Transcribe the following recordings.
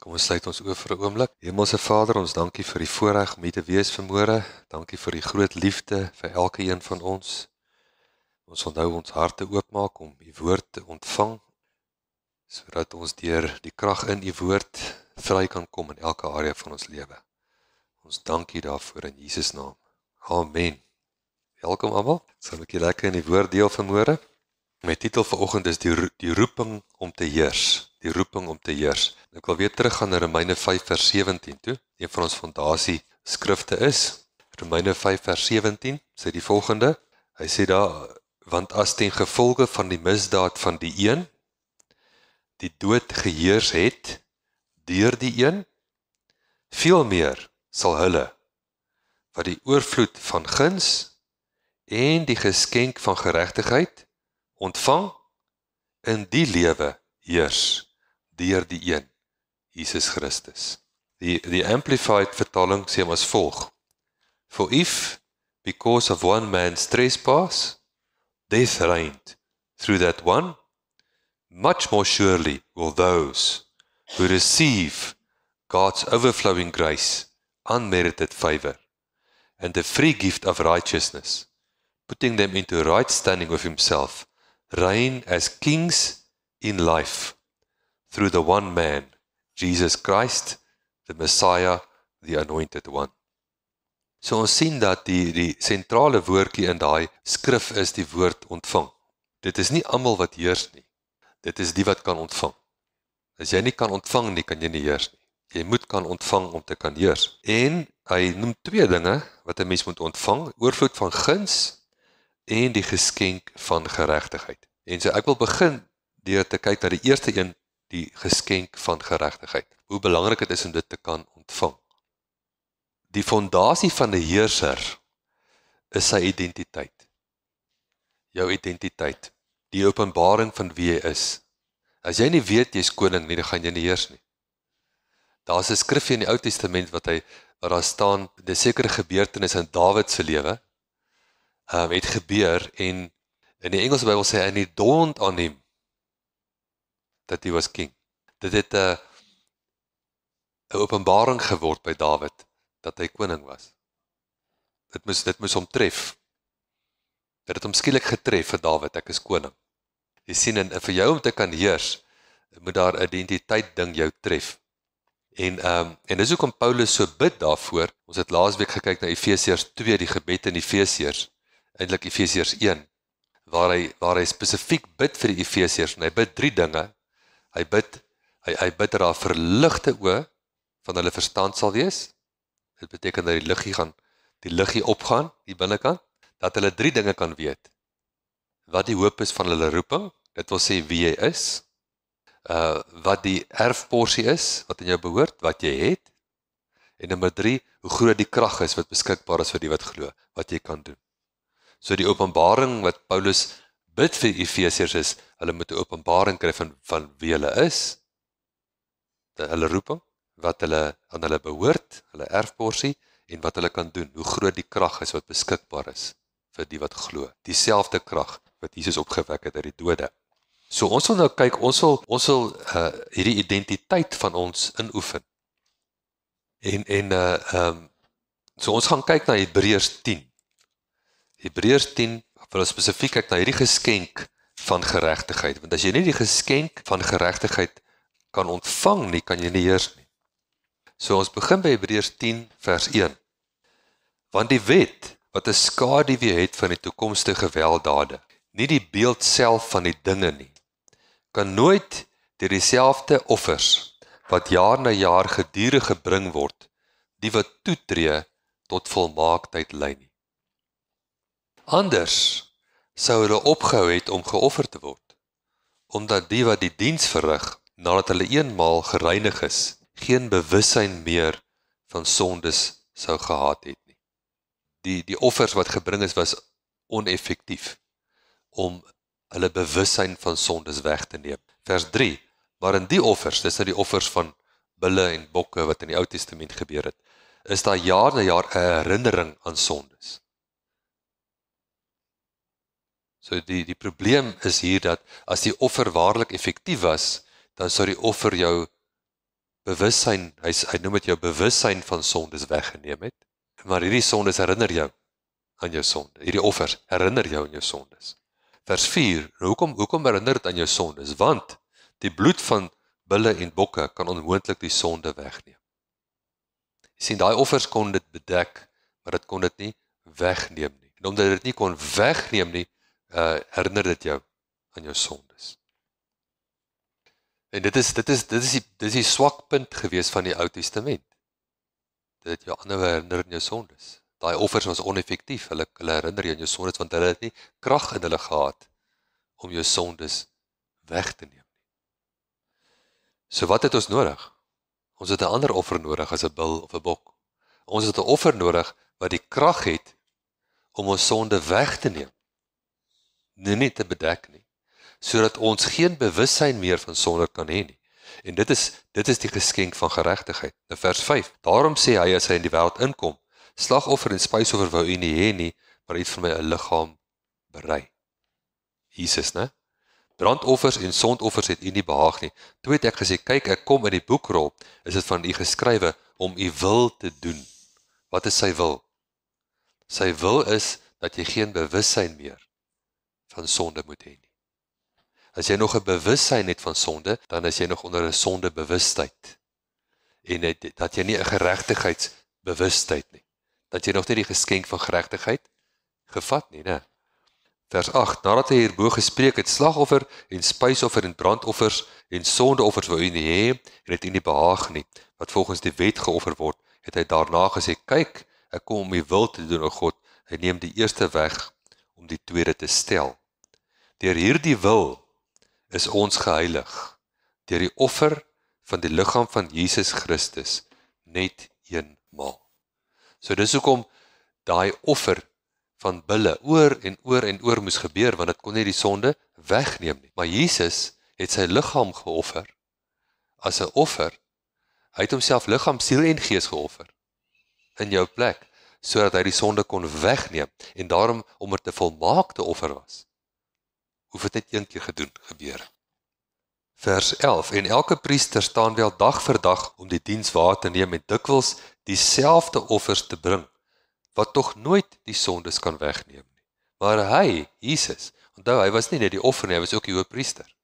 Kom ons sluit ons oë vir 'n oomblik. Hemelse Vader, ons dankie vir die voorreg om hier te wees vanmôre. Dankie vir die groot liefde vir elke een van ons. Ons wil nou ons harte oopmaak om u woord te ontvang, sodat ons deur die krag in u woord vry kan kom in elke area van ons lewe. Ons dankie daarvoor in Jesus naam. Amen. Welkom almal. Sal 'n bietjie lekker in die woord deel vanmôre. My titel vanoggend is die roeping om te heers. Die roeping om te heers. Ek wil weer teruggaan na Romeine 5 vers 17 toe. Een van ons fondasie skrifte is Romeine 5 vers 17 sê die volgende. Hy sê daar, want as ten gevolge van die misdaad van die een die dood geheers het deur die een, veel meer sal hulle wat die oorvloed van guns en die geskenk van geregtigheid ontvang in die lewe heers deur die een, Jesus Christus. Die Amplified vertaling sê hom as volg: For if, because of one man's trespass, death reigned through that one, much more surely will those who receive God's overflowing grace, unmerited favor, and the free gift of righteousness, putting them into right standing with himself, reign as kings in life through the one man, Jesus Christ, the Messiah, the anointed one. So ons sien dat die sentrale woordjie in daai skrif is die woord ontvang. Dit is nie almal wat heers nie. Dit is die wat kan ontvang. As jy nie kan ontvang nie, kan jy nie heers nie. Jy moet kan ontvang om te kan heers. En hy noem twee dinge wat 'n mens moet ontvang: oorvloed van guns en die geskenk van geregtigheid. En so ek wil begin deur te kyk na die eerste een, die geskenk van geregtigheid. Hoe belangrik dit is om dit te kan ontvang. Die fondasie van 'n heerser is sy identiteit. Jou identiteit. Die openbaring van wie jy is. As jy nie weet jy is koning nie, dan gaan jy nie heers nie. Daar's 'n skrifgie in die Ou Testament waar daar staan, 'n sekere gebeurtenis in Dawid se lewe het gebeur, en in die Engelse Bybel sê, and it dawned on him that he was king. Dit het 'n openbaring geword by Dawid dat hy koning was. Dit moes hom tref. Dit het hom skielik getref vir Dawid, ek is koning. Jy sien, en vir jou om te kan heers, moet daar 'n identiteit ding jou tref. En dis hoekom Paulus so bid daarvoor. Ons het laasweek gekyk na Efesiërs 2, die gebed in Efesiërs, eintlik Efesiërs 1, waar hy spesifiek bid vir die Efesiërs, en hy bid 3 dinge. Hy bid dat daar verligte oë van hulle verstand sal wees. Dit beteken dat die liggie opgaan, die binnekant, dat hulle 3 dinge kan weet. Wat die hoop is van hulle roeping, dit wil sê wie jy is, wat die erfporsie is, wat in jou behoort, wat jy het, en nommer 3, hoe groot die krag is wat beskikbaar is vir die wat glo, wat jy kan doen. So die openbaring wat Paulus bid vir Efesiërs is, hulle moet 'n openbaring kry van wie hulle is, hulle roeping, wat hulle aan hulle behoort, hulle erfporsie, en wat hulle kan doen, hoe groot die krag is wat beskikbaar is vir die wat glo. Dieselfde krag wat Jesus opgewek het uit die dode. So ons wil nou kyk, ons wil hierdie identiteit van ons inoefen. So ons gaan kyk na Hebreërs 10. Hebreërs 10, wil ons spesifiek kyk na hierdie geskenk van geregtigheid. Want as jy nie die geskenk van geregtigheid kan ontvang nie, kan jy nie heers nie. So ons begin by Hebreërs 10 vers 1. Want die wet wat 'n skaduwee het van die toekomstige weldade, nie die beeld self van die dinge nie, kan nooit deur dieselfde offers wat jaar na jaar gedurig gebring word, die wat toetree tot volmaaktheid lei nie. Anders sou hulle opgehou het om geoffer te word, omdat die wat die diens verrig, nadat hulle eenmaal gereinig is, geen bewussyn meer van sondes sou gehad het nie. Die offers wat gebring is, was oneffektief om hulle bewussyn van sondes weg te neem. Vers 3, maar in die offers, dis nou die offers van bulle en bokke wat in die Ou Testament gebeur het, is daar jaar na jaar 'n herinnering aan sondes. So die probleem is hier dat as die offer waarlik effektief was, dan sou die offer jou bewussyn, hy noem dit jou bewussyn van sondes weggeneem het, maar hierdie sondes herinner jou aan jou sonde. Hierdie offers herinner jou aan jou sondes. Vers 4, hoekom herinner dit aan jou sondes? Want die bloed van bulle en bokke kan onmoontlik die sonde wegneem. Jy sien, daai offers kon dit bedek, maar dit kon dit nie wegneem nie. En omdat dit nie kon wegneem nie, herinner dit jou aan jou sondes. En dit is die swakpunt gewees van die Ou Testament. Dit jou aanhou herinner aan jou sondes. Daai offers was oneffektief, hulle herinner jou aan jou sondes, want hulle het nie krag in hulle gehad om jou sondes weg te neem. So wat het ons nodig? Ons het 'n ander offer nodig as 'n bul of 'n bok. Ons het 'n offer nodig wat die krag het om ons sonde weg te neem. Nie te bedek nie. Sodat ons geen bewussyn meer van sonde kan hê nie. En dit is die geskenk van geregtigheid. Nou vers 5. Daarom sê hy as hy in die wêreld inkom, slagoffer en spysoffer wou u nie hê nie, maar u het vir my 'n liggaam berei. Jesus, né? Brandoffers en sondoffers het u nie behaag nie. Toe het ek gesê, kyk, ek kom in die boekrol, is dit van u geskrywe om u wil te doen. Wat is sy wil? Sy wil is dat jy geen bewussyn meer van sonde moet hê nie. As jy nog 'n bewussyn het van sonde, dan is jy nog onder 'n sondebewustheid. En dat jy nie 'n geregtigheidsbewustheid nie. Dat jy nog nie die geskenk van geregtigheid gevat nie, né? Vers 8, nadat hy hierbo gespreek het, slagoffer en spysoffer en brandoffers en sondeoffers wou u nie hê, en het u nie behaag nie, wat volgens die wet geoffer word, het hy daarna gesê, kyk, ek kom om u wil te doen, o God, hy neem die eerste weg om die tweede te stel. Deur hierdie wil is ons geheilig, deur die offer van die liggaam van Jesus Christus, net eenmaal. So dis hoekom daai offer van bulle oor en oor moes gebeur, want dit kon nie die sonde wegneem nie. Maar Jesus het sy liggaam geoffer, as 'n offer, hy het homself liggaam, siel en gees geoffer, in jou plek, sodat hy die sonde kon wegneem, en daarom, omdat dit 'n volmaakte offer was, hoef dit net een keer gebeur. Vers 11, en elke priester staan wel dag vir dag om die diens waar te neem en dikwels dieselfde offers te bring, wat tog nooit die sondes kan wegneem nie. Maar hy, Jesus, onthou, hy was nie net die offer nie, hy was ook die hoëpriester,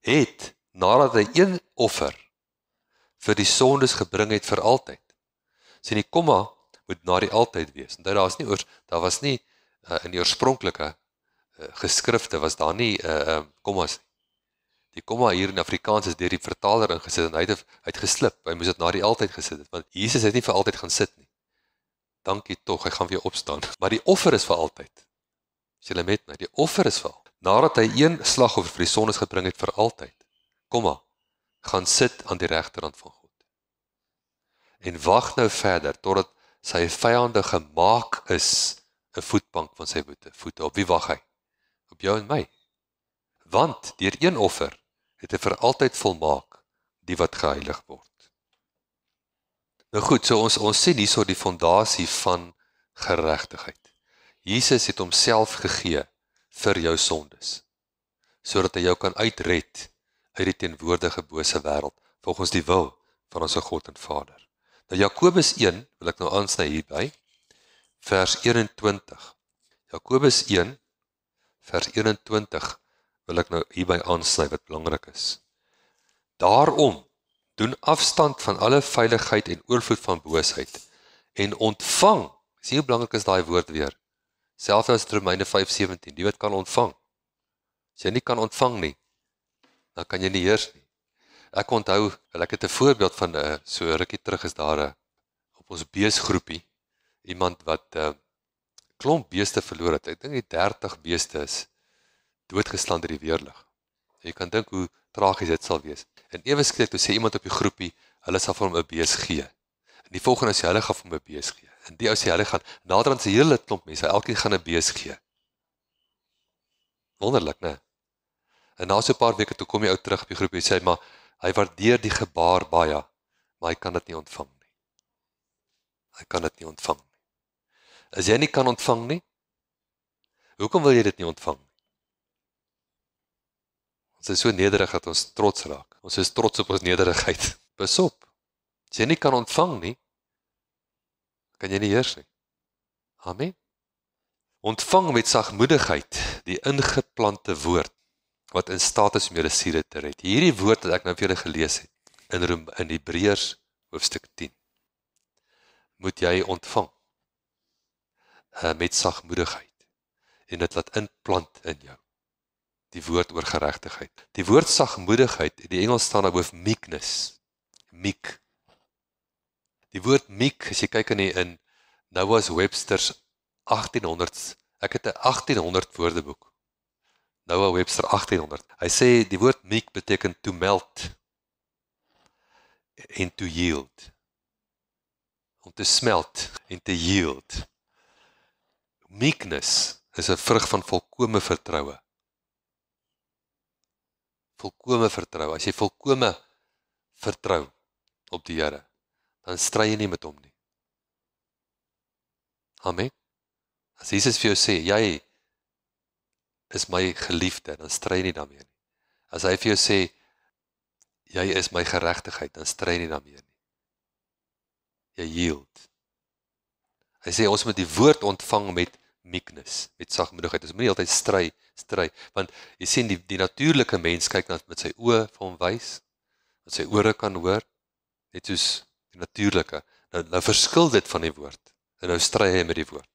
het, nadat hy een offer vir die sondes gebring het vir altyd. So die komma moet na die altyd wees. Onthou, daar was nie in die oorspronklike geskrifte was daar nie kommas nie. Die komma hier in Afrikaans is deur die vertaler ingesit en hy het geslip. Hy moes dit na die altyd gesit het, want Jesus het nie vir altyd gaan sit nie. Dankie tog, hy gaan weer opstaan. Maar die offer is vir altyd. As julle met my, die offer is vir altyd. Nadat hy een slagoffer vir die sondes gebring het vir altyd, gaan sit aan die regterhand van God. En wag nou verder, totdat sy vyande gemaak is, 'n voetbank van sy voete. Op wie wag hy? Op jou en my. Want deur een offer het hy vir altyd volmaak die wat geheilig word. Nou goed, so ons sien hierso die fondasie van geregtigheid. Jesus het homself gegee vir jou sondes, sodat hy jou kan uitred uit die teenwoordige bose wêreld, volgens die wil van ons God en Vader. Nou Jakobus 1, wil ek nou aansny hierby, vers 21. Jakobus 1, vers 21, wil ek nou hierby aansny wat belangrik is. Daarom, doen afstand van alle veiligheid en oorvloed van boosheid, en ontvang, sien hoe belangrik is daai woord weer, selfs as Romeine 5:17, die wat kan ontvang. As jy nie kan ontvang nie, dan kan jy nie heers nie. Ek onthou, ek het 'n voorbeeld van, so rukkie terug is daar op ons beesgroepie, iemand wat klomp beeste verloor het. Ek dink die 30 beeste is doodgeslaan deur die weerlig. Jy kan dink hoe tragies dit sal wees. En ewe skielik toe sê iemand op die groepie, hulle sal vir hom 'n bees gee. En die volgende sê hulle gaan vir hom 'n bees gee. En die ou sê hulle gaan, naderhand se hele klomp mense, elkeen gaan 'n bees gee. Wonderlik, né? En na so 'n paar weke toe kom die ou terug op die groepie en sê, maar hy waardeer die gebaar baie, maar hy kan dit nie ontvang nie. Hy kan dit nie ontvang nie. As jy nie kan ontvang nie, hoekom wil jy dit nie ontvang nie? Ons is so nederig dat ons trots raak. Ons is trots op ons nederigheid. Pas op. As jy nie kan ontvang nie, kan jy nie heers nie. Amen. Ontvang met sagmoedigheid die ingeplante woord, wat in staat is om julle siele te red. Hierdie woord wat ek nou vir julle gelees het, in Hebreërs hoofstuk 10, moet jy ontvang, met sagmoedigheid, en dit laat inplant in jou, die woord oor geregtigheid. Die woord sagmoedigheid, in die Engels staan daar hoof meekness, meek. Die woord meek, as jy kyk in Noah's Webster's 1800, ek het 'n 1800 woordeboek, Noah Webster 1800, hy sê die woord meek beteken to melt, en to yield, om te smelt, en te yield. Meekness is 'n vrug van volkome vertroue. Volkome vertrou. As jy volkome vertrou op die Here, dan stry jy nie met hom nie. Amen. As Jesus vir jou sê, jy is my geliefde, dan stry jy nie daarmee nie. As hy vir jou sê, jy is my geregtigheid, dan stry jy nie daarmee nie. Jy yield. Hy sê, ons moet die woord ontvang met meekness, met sagmoedigheid. Ons moet nie altyd stry, want jy sien, die natuurlike mens kyk met sy oë vir hom wys, met sy ore kan hoor, net soos die natuurlike. Nou verskil dit van die woord, en nou stry hy met die woord.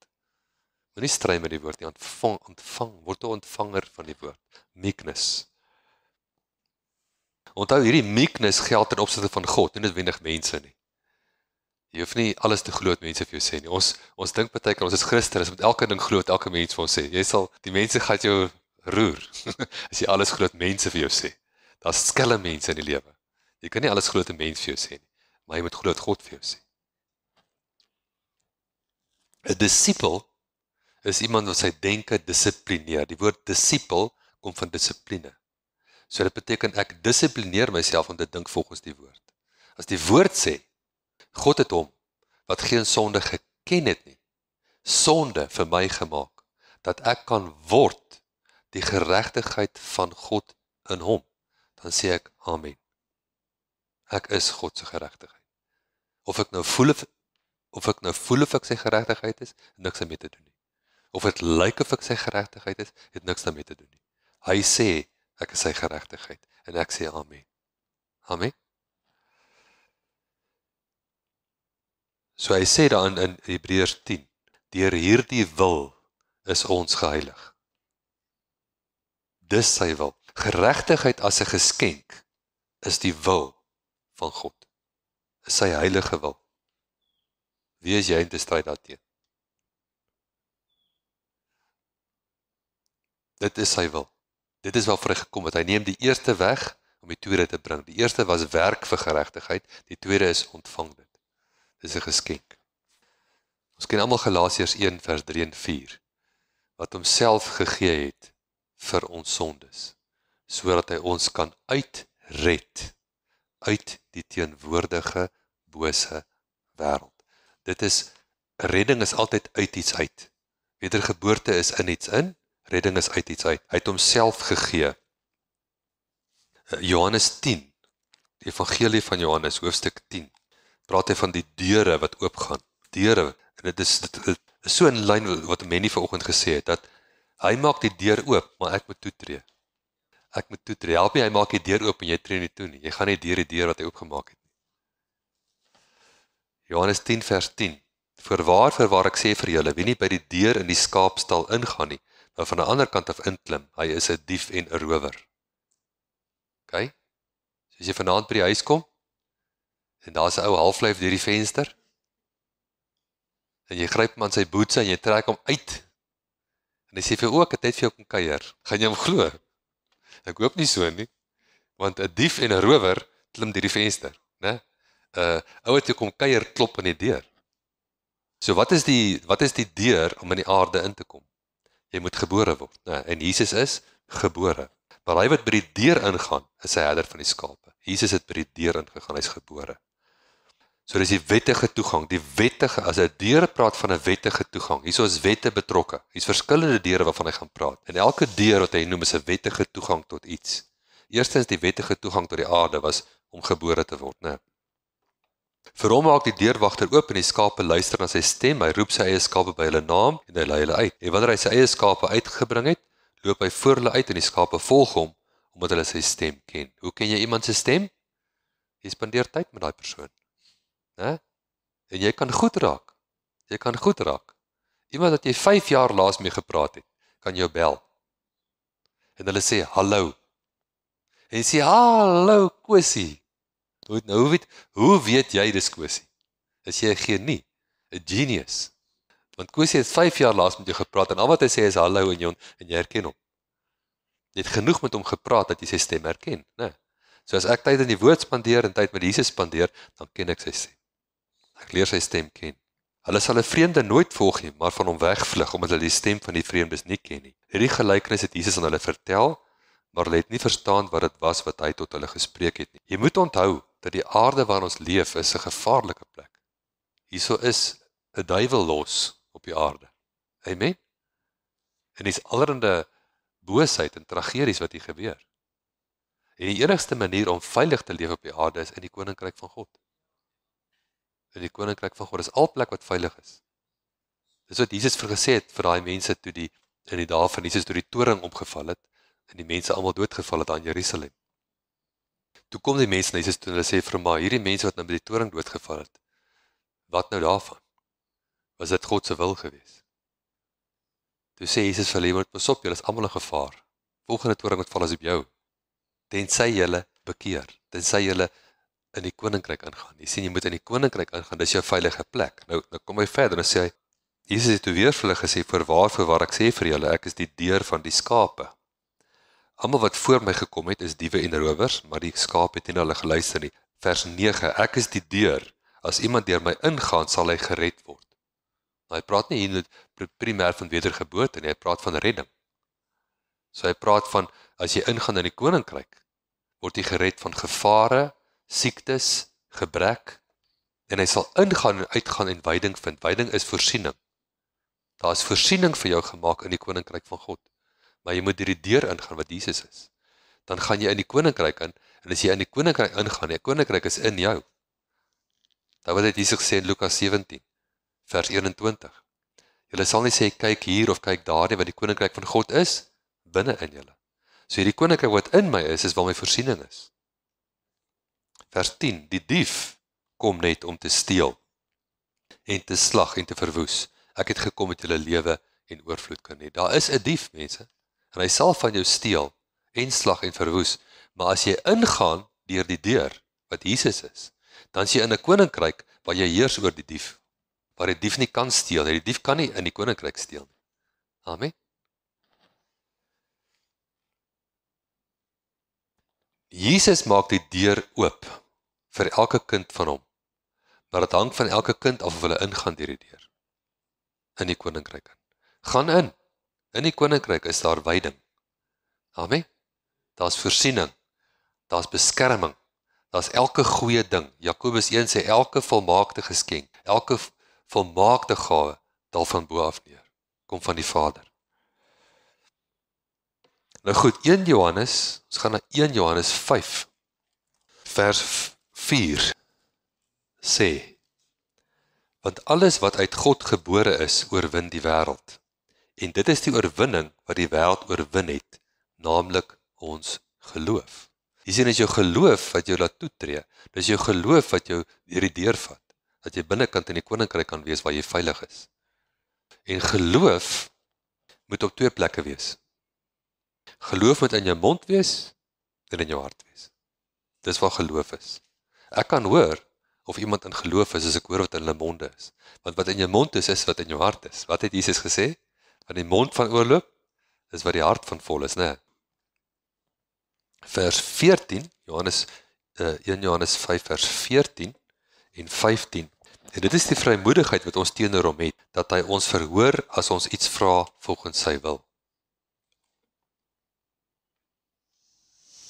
Moet nie stry met die woord nie, ontvang, word 'n ontvanger van die woord, meekness. Onthou, hierdie meekness geld ten opsigte van God, nie noodwendig mense nie. Jy hoef nie alles te glo wat mense vir jou sê nie. Ons dink partykeer, ons is Christen, ons moet elke ding glo wat elke mens vir ons sê. Die mense gaan jou roer, as jy alles glo wat mense vir jou sê. Daar's skelm mense in die lewe. Jy kan nie alles glo wat 'n mens vir jou sê nie, maar jy moet glo wat God vir jou sê. 'n Disipel is iemand wat sy denke dissiplineer. Die woord disipel kom van dissipline. So dit beteken ek dissiplineer myself om te dink volgens die woord. As die woord sê, God het hom, wat geen sonde geken het nie, sonde vir my gemaak, dat ek kan word die geregtigheid van God in hom, dan sê ek amen. Ek is God se geregtigheid. Of ek nou voel of ek sy geregtigheid is, het niks daarmee te doen nie. Of dit lyk of ek sy geregtigheid is, het niks daarmee te doen nie. Hy sê, ek is sy geregtigheid, en ek sê amen. Amen. So hy sê daar in Hebreërs 10, deur hierdie wil is ons geheilig. Dis sy wil. Geregtigheid as 'n geskenk is die wil van God. Is sy heilige wil. Wie is jy om te stry daarteen? Dit is sy wil. Dit is waarvoor hy gekom het. Hy neem die eerste weg om die tweede te bring. Die eerste was werk vir geregtigheid, die tweede is ontvang dit. Dit is 'n geskenk. Ons ken almal Galasiërs 1 vers 3 en 4, wat homself gegee het vir ons sondes, sodat hy ons kan uitred uit die teenwoordige bose wêreld. Dit is, redding is altyd uit iets uit. Wedergeboorte is in iets in, redding is uit iets uit. Hy het homself gegee. Johannes 10, die evangelie van Johannes, hoofstuk 10, praat hy van die deure wat oopgaan. Deure, en dit is so in lyn wat Manny vanoggend gesê het, dat hy maak die deur oop, maar ek moet toetree. Ek moet toetree. Help nie, hy maak die deur oop en jy tree nie toe nie. Jy gaan nie deur die deur wat hy oopgemaak het nie. Johannes 10 vers 10. Voorwaar ek sê vir julle, wie nie by die deur in die skaapstal ingaan nie, maar van die ander kant af inklim, hy is 'n dief en 'n rower. OK? So as jy vanaand by die huis kom, en daar's 'n ou halflyf deur die venster, en jy gryp hom aan sy boetse en jy trek hom uit, en hy sê vir jou, ek het net vir jou kom kuier, gaan jy hom glo? Ek hoop nie so nie, want 'n dief en 'n rower klim deur die venster, né? Ou wat jy kom kuier, klop aan die deur. So wat is die deur om in die aarde in te kom? Jy moet gebore word, né? En Jesus is gebore. Maar hy wat by die deur ingaan, is 'n herder van die skape. Jesus het by die deur ingegaan, hy's gebore. So dis die wettige toegang, as 'n deur praat van 'n wettige toegang, hierso is wette betrokke, hier's verskillende deure waarvan hy gaan praat, en elke deur wat hy noem is 'n wettige toegang tot iets. Eerstens die wettige toegang tot die aarde was om gebore te word, né? Vir hom maak die deurwagter oop en die skape luister na sy stem. Hy roep sy eie skape by hulle naam en hy lei hulle uit. En wanneer hy sy eie skape uitgebring het, loop hy voor hulle uit en die skape volg hom omdat hulle sy stem ken. Hoe ken jy iemand se stem? Jy spandeer tyd met daai persoon. Né? En jy kan goed raak. Jy kan goed raak. Iemand wat jy 5 jaar laas mee gepraat het, kan jou bel. En hulle sê hallo. En jy sê hallo Kosie. Hoe weet jy dis Kosie? Is jy 'n genie, 'n genius? Want Kosie het 5 jaar laas met jou gepraat en al wat hy sê is hallo en jy herken hom. Jy het genoeg met hom gepraat dat jy sy stem herken, né? So as ek tyd in die woord spandeer en tyd met Jesus spandeer, dan ken ek sy stem. Ek leer sy stem ken. Hulle sal 'n vreemde nooit volg nie, maar van hom wegvlug omdat hulle die stem van die vreemdes nie ken nie. Hierdie gelykenis het Jesus aan hulle vertel, maar hulle het nie verstaan wat dit was wat hy tot hulle gespreek het nie. Jy moet onthou dat die aarde waar ons leef is 'n gevaarlike plek. Hierso is 'n duiwel los op die aarde. Amen. En dis allerhande boosheid en tragedies wat hier gebeur. En die enigste manier om veilig te leef op die aarde is in die koninkryk van God. In die koninkryk van God is al plek wat veilig is. Dis wat Jesus gesê het vir daai mense toe in die dae van Jesus toe die toring opgeval het en die mense almal doodgeval het aan Jerusalem. Toe kom die mense na Jesus toe en hulle sê vir hom, maar hierdie mense wat nou by die toring doodgeval het, wat nou daarvan? Was dit God se wil gewees? Toe sê Jesus vir hulle, jy moet pas op, julle is almal in gevaar. Volgende toring wat val is op jou. Tensy julle bekeer, tensy julle in die koninkryk ingaan. Jy sien, jy moet in die koninkryk ingaan, dis jou veilige plek. Nou kom hy verder en sê hy, Jesus het toe weer vir hulle gesê, voorwaar ek sê vir julle, ek is die deur van die skape. Almal wat voor my gekom het, is diewe en rowers, maar die skaap het nie na hulle geluister nie. Vers 9, ek is die deur, as iemand deur my ingaan, sal hy gered word. Nou, hy praat nie hier primêr van wedergeboorte nie, hy praat van redding. So hy praat van, as jy ingaan in die koninkryk, word jy gered van gevare, siektes, gebrek, en hy sal ingaan en uitgaan en wyding vind. Wyding is voorsiening. Daar is voorsiening vir jou gemaak in die koninkryk van God. Maar jy moet deur die deur ingaan wat Jesus is. Dan gaan jy in die koninkryk in, en as jy in die koninkryk ingaan, die koninkryk is in jou. Daar wat het Jesus gesê in Lukas 17, vers 21. Julle sal nie sê, kyk hier of kyk daar nie, want die koninkryk van God is binne in julle. So hierdie koninkryk wat in my is waar my voorsiening is. Vers 10, die dief kom net om te steel, en te slag en te verwoes. Ek het gekom met julle lewe en oorvloed kan hê. Daar is 'n dief, mense, en hy sal van jou steel, en slag en verwoes, maar as jy ingaan deur die deur, wat Jesus is, dan is jy in 'n koninkryk, waar jy heers oor die dief, waar die dief nie kan steel, die dief kan nie in die koninkryk steel nie. Amen. Jesus maak die deur oop, vir elke kind van hom, maar het hang van elke kind af of hulle ingaan deur die deur, in die koninkryk in. Gaan in die koninkryk is daar wyding. Amen. Daar's voorsiening, daar's beskerming, daar's elke goeie ding. Jakobus 1 sê elke volmaakte geskenk, elke volmaakte gawe dal van bo af neer, kom van die Vader. Nou goed, 1 Johannes, ons gaan na 1 Johannes 5, vers 4, sê, want alles wat uit God gebore is, oorwin die wêreld. En dit is die oorwinning wat die wêreld oorwin het, naamlik ons geloof. Jy sien, dis jou geloof wat jou laat toetree, dis jou geloof wat jou deur die deur vat, dat jy binnekant in die koninkryk kan wees waar jy veilig is. En geloof moet op 2 plekke wees. Geloof moet in jou mond wees en in jou hart wees. Dis wat geloof is. Ek kan hoor of iemand in geloof is as ek hoor wat in hulle monde is. Want wat in jou mond is wat in jou hart is. Wat het Jesus gesê? Van die mond van oorloop is wat die hart van vol is, né? Vers 14, 1 Johannes 5 vers 14 en 15. En dit is die vrymoedigheid wat ons teenoor hom het, dat hy ons verhoor as ons iets vra volgens sy wil.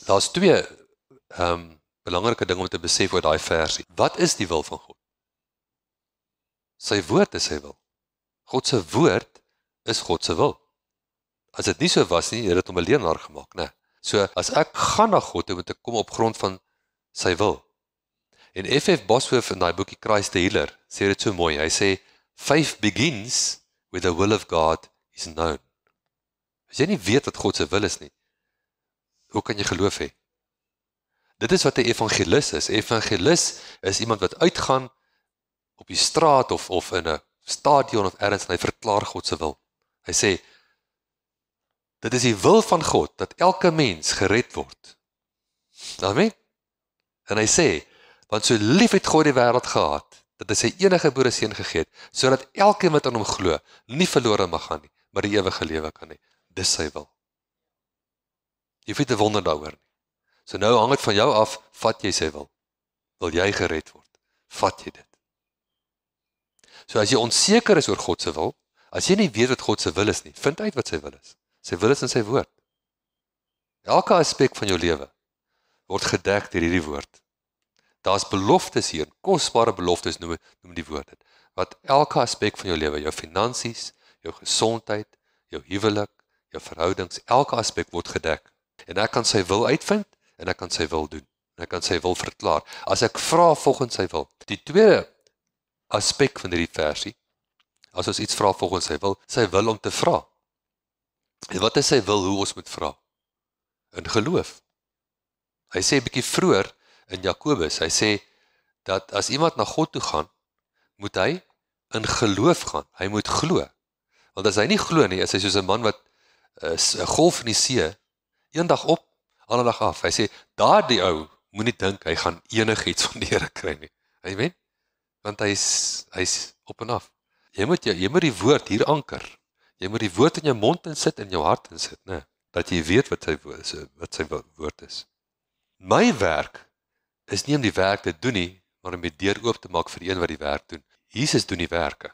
Daar's 2 belangrike ding om te besef oor daai versie. Wat is die wil van God? Sy woord is sy wil. God se woord is God se wil. As dit nie so was nie, het dit hom 'n leienaar gemaak, né? So as ek gaan na God, moet ek kom op grond van sy wil. En F.F. Bosworth in daai boekie Christ the Healer sê dit so mooi. Hy sê, faith begins where the will of God is known. As jy nie weet wat God se wil is nie, hoe kan jy geloof hê? Dit is wat 'n evangelis is. 'n Evangelis is iemand wat uitgaan op die straat of in 'n stadion of ergens en hy verklaar God se wil. Hy sê, dit is die wil van God dat elke mens gered word. Amen. En hy sê, want so lief het God die wêreld gehad, dat hy sy enige gebore seun gegee het, sodat elkeen wat aan hom glo, nie verlore mag gaan nie, maar die ewige lewe kan hê. Dis sy wil. Jy hoef nie te wonder daaroor nie. So nou hang dit van jou af, vat jy sy wil. Wil jy gered word? Vat jy dit. So as jy onseker is oor God se wil, as jy nie weet wat God se wil is nie, vind uit wat sy wil is. Sy wil is in sy woord. Elke aspek van jou lewe word gedek deur hierdie woord. Daar's beloftes hier, kosbare beloftes noem die woord dit, wat elke aspek van jou lewe, jou finansies, jou gesondheid, jou huwelik, jou verhoudings, elke aspek word gedek. En ek kan sy wil uitvind, en ek kan sy wil doen. En ek kan sy wil verklaar. As ek vra volgens sy wil. Die tweede aspek van hierdie versie, as ons iets vra volgens sy wil om te vra. En wat is sy wil, hoe ons moet vra? In geloof. Hy sê 'n bietjie vroeër in Jakobus, hy sê, dat as iemand na God toe gaan, moet hy in geloof gaan. Hy moet glo. Want as hy nie glo nie, is hy soos 'n man wat 'n golf in die see, een dag op, ander dag af. Hy sê, daardie ou moenie dink hy gaan enigiets van die Here kry nie. Amen. Want hy's op en af. Jy moet die woord hier anker. Jy moet die woord in jou mond insit en in jou hart insit, né? Dat jy weet wat sy woord is. My werk is nie om die werk te doen nie, maar om die deur oop te maak vir die een wat die werk doen. Jesus doen die werke.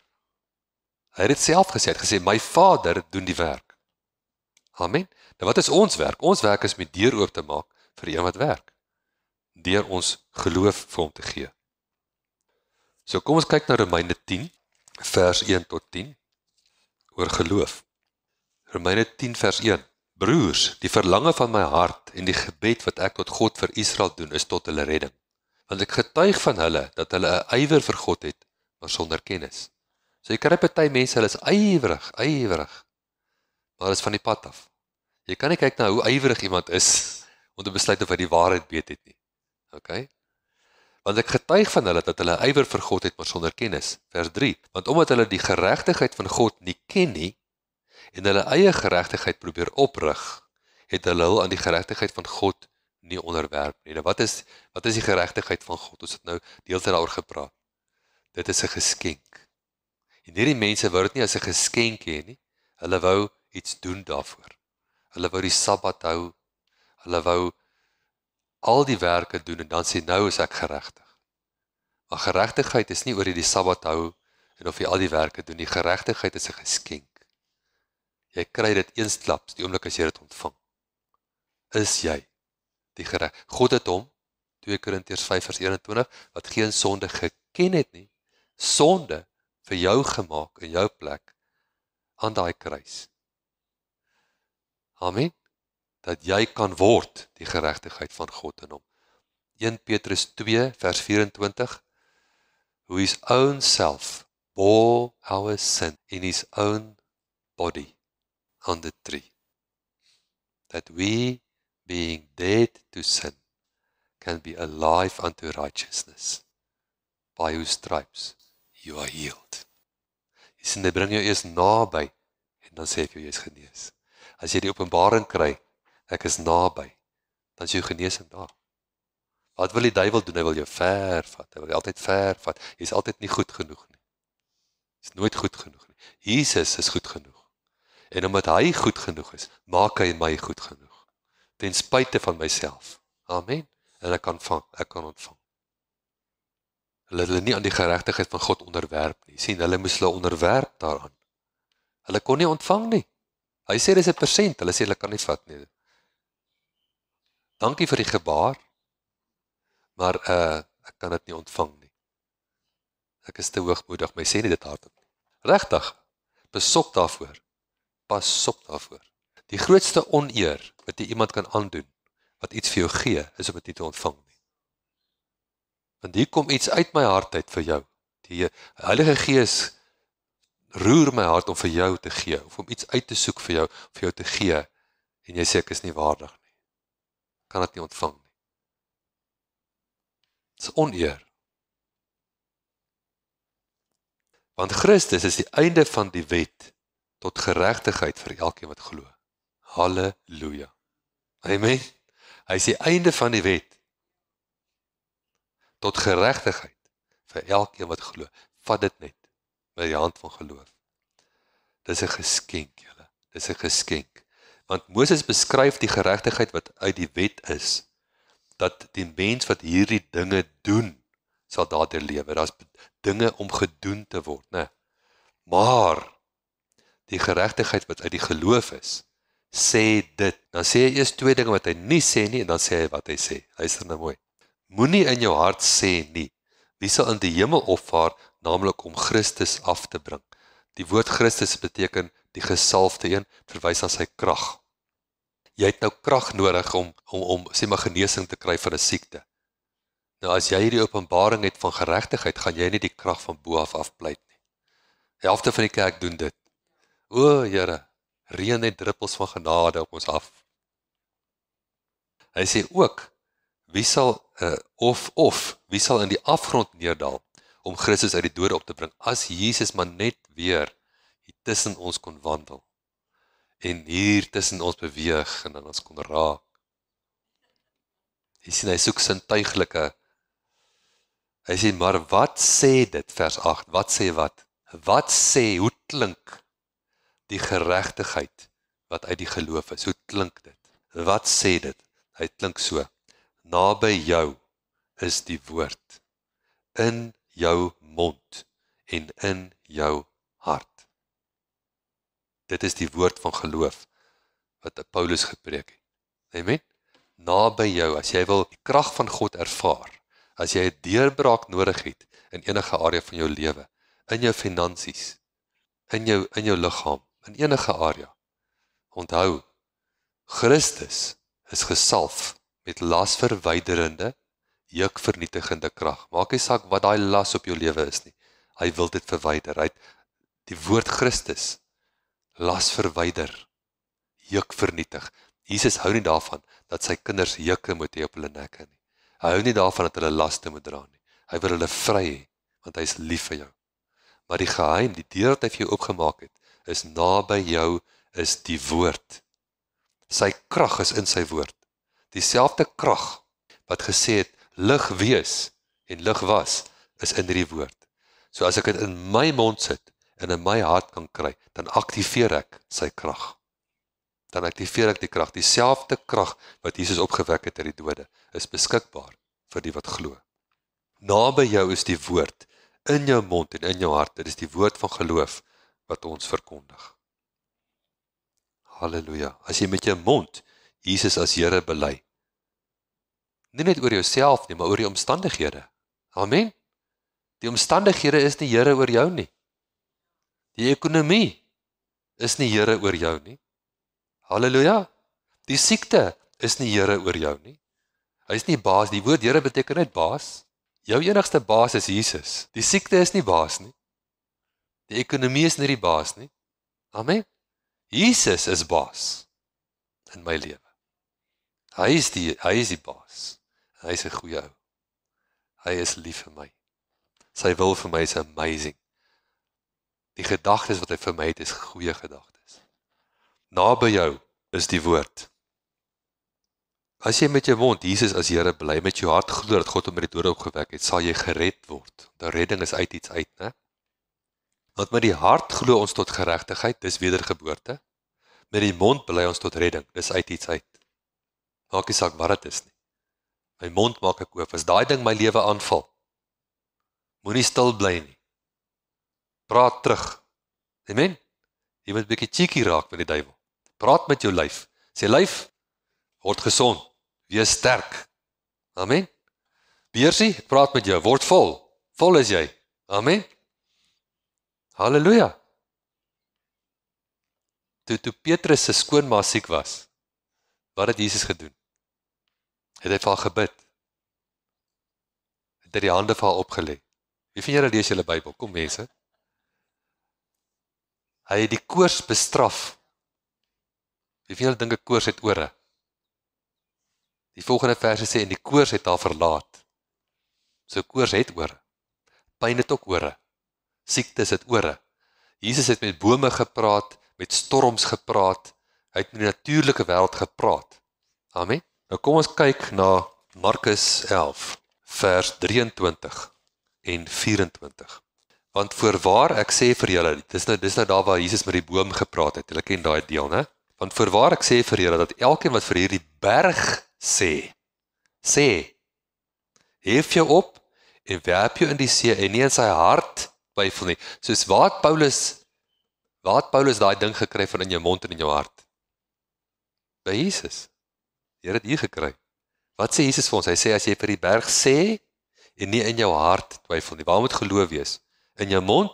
Hy het dit self gesê, my Vader doen die werk. Amen. Nou wat is ons werk? Ons werk is om die deur oop te maak vir die een wat werk. Deur ons geloof vir hom te gee. So kom ons kyk na Romeine 10, vers 1 tot 10, oor geloof. Romeine 10 vers 1. Broers, die verlange van my hart en die gebed wat ek tot God vir Israel doen, is tot hulle redding. Want ek getuig van hulle, dat hulle 'n ywer vir God het, maar sonder kennis. So jy kry party mense, hulle is ywerig, maar is van die pad af. Jy kan nie kyk na hoe ywerig iemand is, om te besluit of hy die waarheid weet het nie. Okay? Want ek getuig van hulle, dat hulle 'n ywer vir God het, maar sonder kennis. Vers 3. Want omdat hulle die geregtigheid van God nie ken nie, en hulle eie geregtigheid probeer oprig, het hulle aan die geregtigheid van God nie onderwerp nie. Nou wat is die geregtigheid van God? Ons het nou die hele tyd daaroor gepraat. Dit is 'n geskenk. En hierdie mense wou dit nie as 'n geskenk hê nie. Hulle wou iets doen daarvoor. Hulle wou die Sabbat hou. Hulle wou al die werke doen en dan sê nou is ek geregtig. Maar geregtigheid is nie oor die Sabbat hou en of jy al die werke doen. Die geregtigheid is 'n geskenk. Jy kry dit eensklaps die oomblik as jy dit ontvang. Is jy die gereg? God het hom, 2 Korintiërs 5 vers 21, wat geen sonde geken het nie, sonde vir jou gemaak in jou plek aan daai kruis. Amen. Dat jy kan word die geregtigheid van God in hom. 1 Petrus 2 vers 24, who his own self bore our sin in his own body on the tree, that we, being dead to sin, can be alive unto righteousness, by whose stripes you are healed. Jy sien, hy bring jou eers naby, en dan sê ek jou, jy is genees. As jy die openbaring kry, ek is naby, dan is jou genesing daar. Wat wil die duiwel doen? Hy wil jou ver vat, hy wil jou altyd ver vat, jy is altyd nie goed genoeg nie. Jy is nooit goed genoeg nie. Jesus is goed genoeg. En omdat hy goed genoeg is, maak hy my goed genoeg. Ten spyte van myself. Amen. En ek kan ontvang. Hulle nie aan die geregtigheid van God onderwerp nie. Sien, hulle moes hulle onderwerp daaraan. Hulle kon nie ontvang nie. Hy sê dis 1%, hulle sê hulle kan nie vat nie. Dankie vir die gebaar, maar ek kan dit nie ontvang nie. Ek is te hoogmoedig, maar hy sê nie dit hardop nie. Regtig, besop daarvoor. Pas op daarvoor. Die grootste oneer wat jy iemand kan aandoen, wat iets vir jou gee, is om dit nie te ontvang nie. Want hier kom iets uit my hart uit vir jou. Die Heilige Gees roer my hart om vir jou te gee, of om iets uit te soek vir jou te gee, en jy sê ek is nie waardig nie. Kan dit nie ontvang nie. Dit is oneer. Want Christus is die einde van die wet tot geregtigheid vir elkeen wat glo. Halleluja. Amen. Hy is die einde van die wet tot geregtigheid vir elkeen wat glo. Vat dit net by die hand van geloof. Dis 'n geskenk, julle. Dis 'n geskenk. Want Moses beskryf die geregtigheid wat uit die wet is, dat die mens wat hierdie dinge doen, sal daardeur lewe. Daar's dinge om gedoen te word, né? Maar die geregtigheid wat uit die geloof is, sê dit. Dan sê hy eers twee dinge wat hy nie sê nie, en dan sê hy wat hy sê. Luister nou mooi. Moenie in jou hart sê nie, wie sal in die hemel opvaar, naamlik om Christus af te bring. Die woord Christus beteken die gesalfde een, verwys aan sy krag. Jy het nou krag nodig om sê maar genesing te kry van 'n siekte. Nou as jy hierdie openbaring het van geregtigheid, gaan jy nie die krag van bo af afpleit nie. Die helfte van die kerk doen dit. O Here, reën net druppels van genade op ons af. Hy sê ook, wie sal wie sal in die afgrond neerdal om Christus uit die dode op te bring, as Jesus maar net weer hier tussen ons kon wandel en hier tussen ons beweeg en dan ons kon raak. Jy sien, hy soek sintuiglike. Hy sê, maar wat sê dit, vers 8, wat sê wat? Wat sê, hoe klink die geregtigheid wat uit die geloof is? Hoe klink dit? Wat sê dit? Hy klink so, naby jou is die woord, in jou mond en in jou hart. Dit is die woord van geloof wat Paulus gepreek het. Amen. Naby jou, as jy wil die krag van God ervaar, as jy 'n deurbraak nodig het in enige area van jou lewe, in jou finansies, in jou liggaam, in enige area, onthou, Christus is gesalf met lasverwyderende, juk-vernietigende krag. Maak nie saak wat daai las op jou lewe is nie. Hy wil dit verwyder. Hy het die woord Christus las verwyder, juk vernietig. Jesus hou nie daarvan dat sy kinders jukke moet hê op hulle nekke nie. Hy hou nie daarvan dat hulle laste moet dra nie. Hy wil hulle vry hê, want hy is lief vir jou. Maar die geheim, die deur wat hy vir jou oopgemaak het, is naby jou is die woord. Sy krag is in sy woord. Dieselfde krag wat gesê het, lig wees en lig was, is in hierdie woord. So as ek dit in my mond sit en in my hart kan kry, dan aktiveer ek sy krag. Dan aktiveer ek die krag. Dieselfde krag wat Jesus opgewek het uit die dode, is beskikbaar vir die wat glo. Naby jou is die woord, in jou mond en in jou hart. Dit is die woord van geloof wat ons verkondig. Halleluja. As jy met jou mond Jesus as Here bely, nie net oor jouself nie, maar oor die omstandighede. Amen. Die omstandighede is nie Here oor jou nie. Die ekonomie is nie Here oor jou nie. Halleluja. Die siekte is nie Here oor jou nie. Hy is nie baas. Die woord Here beteken net baas. Jou enigste baas is Jesus. Die siekte is nie baas nie. Die ekonomie is nie die baas nie. Amen. Jesus is baas in my lewe. Hy is die baas. Hy is 'n goeie ou. Hy is lief vir my. Sy wil vir my is amazing. Die gedagtes wat hy vir my het is goeie gedagtes. Naby jou is die woord. As jy met jou mond Jesus as Here bely, met jou hart glo dat God hom uit die dode opgewek het, sal jy gered word. Die redding is uit iets uit, né? Want met die hart glo ons tot geregtigheid, dis wedergeboorte. Met die mond bely ons tot redding, dis uit iets uit. Maak nie saak wat dit is nie. My mond maak ek oop, as daai ding my lewe aanval, moenie stil bly nie. Praat terug. Amen? Jy moet 'n bietjie cheeky raak met die duiwel. Praat met jou lyf. Sê lyf, word gesond, wees sterk. Amen? Beersie, ek praat met jou, word vol. Vol is jy. Amen? Halleluja. Toe Petrus se skoonma siek was, wat het Jesus gedoen? Het hy vir haar gebid? het die hande vir haar opgelê. Wie van julle lees julle Bybel? Kom mense. Hy het die koors bestraf. Wie van julle dink 'n koors het ore? Die volgende verse sê, en die koors het haar verlaat. So koors het ore. Pyn het ook ore. Siektes het ore. Jesus het met bome gepraat, met storms gepraat, hy het met die natuurlike wêreld gepraat. Amen. Nou kom ons kyk na Markus 11, vers 23 en 24. Want voorwaar ek sê vir julle, dis nou daar waar Jesus met die boom gepraat het, julle ken daai deel, né? Want voorwaar ek sê vir julle, dat elkeen wat vir hierdie berg sê, hef jou op en werp jou in die see en nie in sy hart twyfel nie. Soos waar het Paulus daai ding gekry van in jou mond en in jou hart? By Jesus. Jy het dit hier gekry. Wat sê Jesus vir ons? Hy sê as jy vir die berg sê en nie in jou hart twyfel nie. Waar moet geloof wees? In jou mond,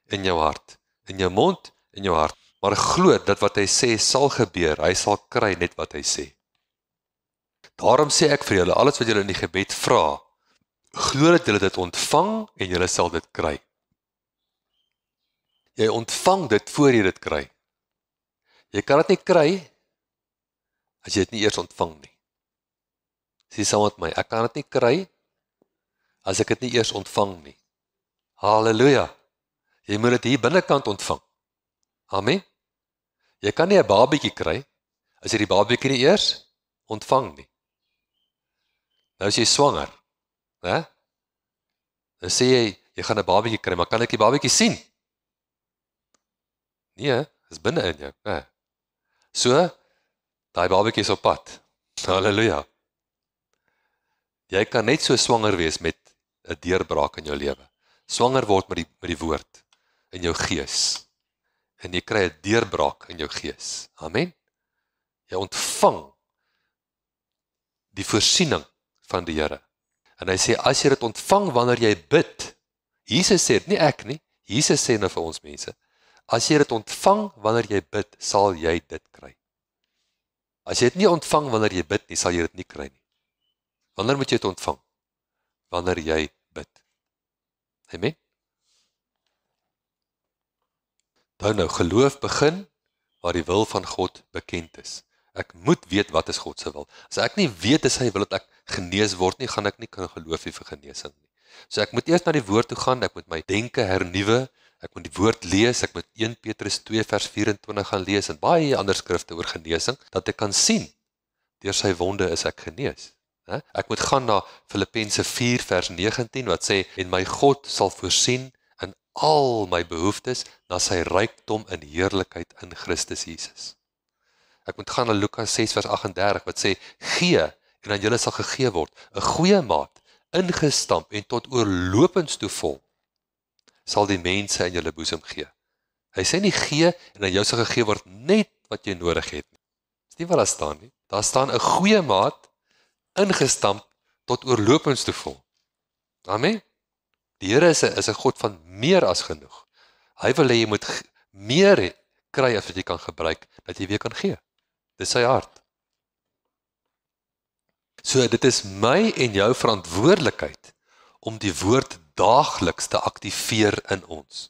in jou hart. In jou mond, in jou hart. Maar glo dat wat hy sê sal gebeur. Hy sal kry net wat hy sê. Daarom sê ek vir julle, alles wat julle in die gebed vra, glo dat julle dit ontvang en julle sal dit kry. Jy ontvang dit voor jy dit kry. Jy kan dit nie kry as jy dit nie eers ontvang nie. Sê saam met my, ek kan dit nie kry as ek dit nie eers ontvang nie. Halleluja. Jy moet dit hier binnekant ontvang. Amen. Jy kan nie 'n babietjie kry as jy die babietjie nie eers ontvang nie. Nou as jy swanger, né? Dan sê jy gaan 'n babietjie kry, maar kan ek die babietjie sien? Nee, is binne in jou, né? So, daai babietjie is op pad. Halleluja. Jy kan net so swanger wees met 'n deurbraak in jou lewe. Swanger word met die woord in jou gees. En jy kry 'n deurbraak in jou gees. Amen. Jy ontvang die voorsiening van die Here. En hy sê as jy dit ontvang wanneer jy bid. Jesus sê dit nie ek nie. Jesus sê nou vir ons mense, as jy dit ontvang wanneer jy bid, sal jy dit kry. As jy dit nie ontvang wanneer jy bid nie, sal jy dit nie kry nie. Wanneer moet jy dit ontvang? Wanneer jy bid. Amen. Nou, geloof begin waar die wil van God bekend is. Ek moet weet wat is God se wil. As ek nie weet dis hy wil dat ek genees word nie, gaan ek nie kan geloof nie vir genesing nie. So ek moet eers na die woord toe gaan, ek moet my denke hernuwe, ek moet die woord lees, ek moet 1 Petrus 2 vers 24 gaan lees en baie ander skrifte oor genesing, dat ek kan sien, deur sy wonde is ek genees. Ek moet gaan na Filippense 4 vers 19 wat sê, en my God sal voorsien in al my behoeftes na sy rykdom in heerlikheid in Christus Jesus. Ek moet gaan na Lukas 6 vers 38 wat sê, gee en aan julle sal gegee word, 'n goeie maat, ingestamp en tot oorlopends toe vol, sal die mense in julle boesem gee. Hy sê nie gee en aan jou sal gegee word net wat jy nodig het nie. Dis nie wat daar staan nie. Daar staan 'n goeie maat, ingestamp tot oorlopends toe vol. Amen. Die Here is 'n God van meer as genoeg. Hy wil hê jy moet meer kry as wat jy kan gebruik, dat jy weer kan gee. Dis sy hart. So dit is my en jou verantwoordelikheid om die woord daagliks te aktiveer in ons.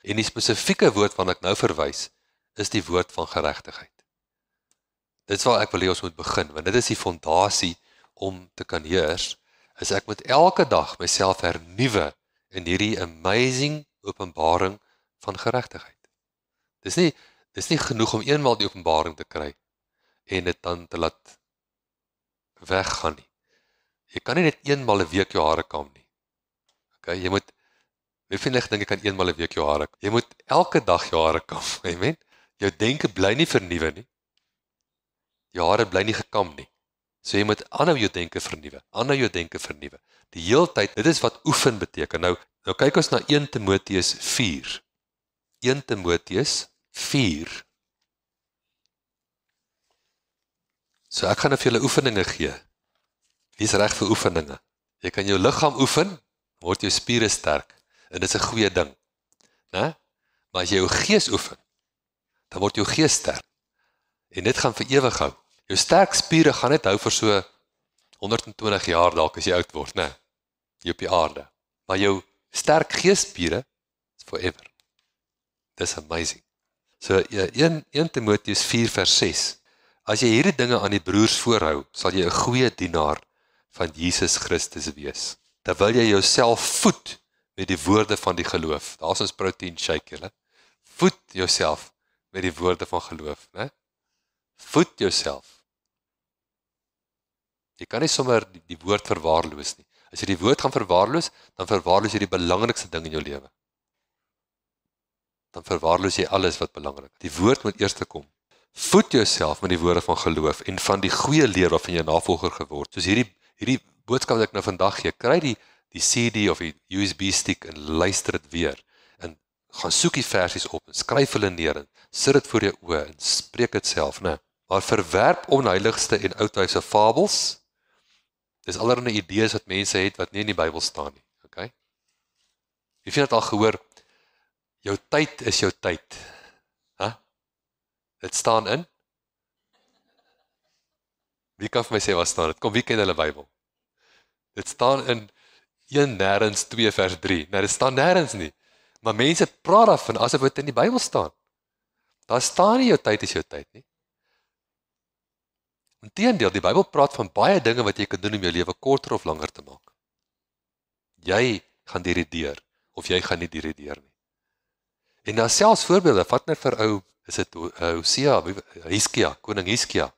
En die spesifieke woord waarna ek nou verwys, is die woord van geregtigheid. Dit is waar ek wil hê ons moet begin, want dit is die fondasie om te kan heers, is ek moet elke dag myself hernuwe in hierdie amazing openbaring van geregtigheid. Dis nie genoeg om eenmaal die openbaring te kry en dit dan te laat weggaan nie. Jy kan nie net eenmaal 'n week jou hare kam nie. Okay, jy moet, dink jy kan eenmaal 'n week jou hare kam. Jy moet elke dag jou hare kam, amen. Jou denke bly nie vernuwe nie. Jou hare bly nie gekam nie. So jy moet aanhou jou denke vernuwe, Die heeltyd, dit is wat oefen beteken. Nou kyk ons na 1 Timoteus 4. 1 Timoteus 4. So ek gaan nou vir julle oefeninge gee. Wie is reg vir oefeninge? Jy kan jou liggaam oefen, word jou spiere sterk. En dit is 'n goeie ding. Né? Maar as jy jou gees oefen, dan word jou gees sterk. En dit gaan vir ewig hou. Jou sterk spiere gaan net hou vir so 120 jaar dalk as jy oud word, né? hier op die aarde. Maar jou sterk geesspiere is forever. Dis amazing. So 1 Timoteus 4 vers 6. As jy hierdie dinge aan die broers voorhou, sal jy 'n goeie dienaar van Jesus Christus wees. Terwyl jy jouself voed met die woorde van die geloof. Daar's ons protein shake, julle. Voed jouself met die woorde van geloof, né? Voed jouself. Jy kan nie sommer die woord verwaarloos nie. As jy die woord gaan verwaarloos, dan verwaarloos jy die belangrikste ding in jou lewe. Dan verwaarloos jy alles wat belangrik is. Die woord moet eers kom. Voed jouself met die woorde van geloof en van die goeie leer waarvan jy navolger geword. Soos hierdie boodskap wat ek nou vandag gee, kry die CD of die USB stick en luister dit weer. En gaan soek die versies op en skryf hulle neer en sit dit voor jou oë en spreek dit self, né? Maar verwerp onheiligste en oudwysige fabels. Dis allerlei idees wat mense het wat nie in die Bybel staan nie, okay? Wie het al gehoor, jou tyd is jou tyd. Dit staan in? Wie kan vir my sê wat staan dit? Kom, wie ken hulle Bybel? Dit staan in 1 Nêrens 2 vers 3. Nou, dit staan nêrens nie. Maar mense praat daarvan asof dit in die Bybel staan. Daar staan nie jou tyd is jou tyd nie. Inteendeel, die Bybel praat van baie dinge wat jy kan doen om jou lewe korter of langer te maak. Jy gaan hierdie deur, of jy gaan nie hierdie deur nie. En daar selfs voorbeelde, vat net vir ou, is dit Hiskia, koning Hiskia,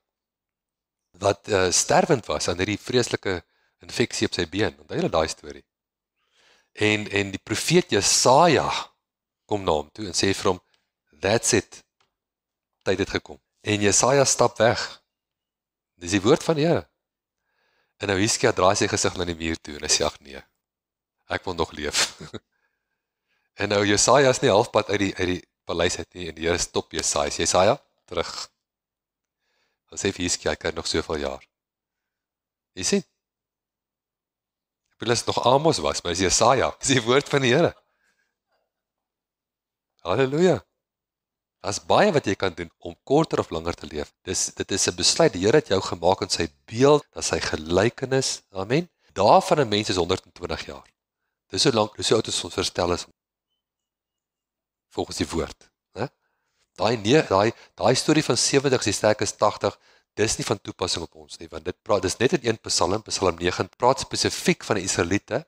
wat sterwend was aan hierdie vreeslike infeksie op sy been. Onthou julle daai storie. En die profeet Jesaja kom na hom toe en sê vir hom, that's it, tyd het gekom. En Jesaja stap weg. Dis die woord van die Here. En nou Hiskia draai sy gesig na die muur toe en hy sê, ag nee, ek wil nog leef. En nou Jesaja is nie halfpad uit die paleis uit nie, en die Here stop Jesaja. Jesaja, terug. Dan sê vir Hiskia, ek kan nog soveel jaar. Jy sien? Ek wil as het nog Amos was, maar is Jesaja, is die woord van die Here. Halleluja. Daar is baie wat jy kan doen om korter of langer te leef. Dit is 'n besluit. Die Here het jou gemaak in sy beeld, dat sy gelykenis. Amen. Daarvan 'n mens is 120 jaar. Dis so lank, dis so oud as ons verstel is volgens die woord, né? Daai storie van 70 is die sterk as 80, dis nie van toepassing op ons nie, want dis net in een Psalm 9, praat spesifiek van die Israeliete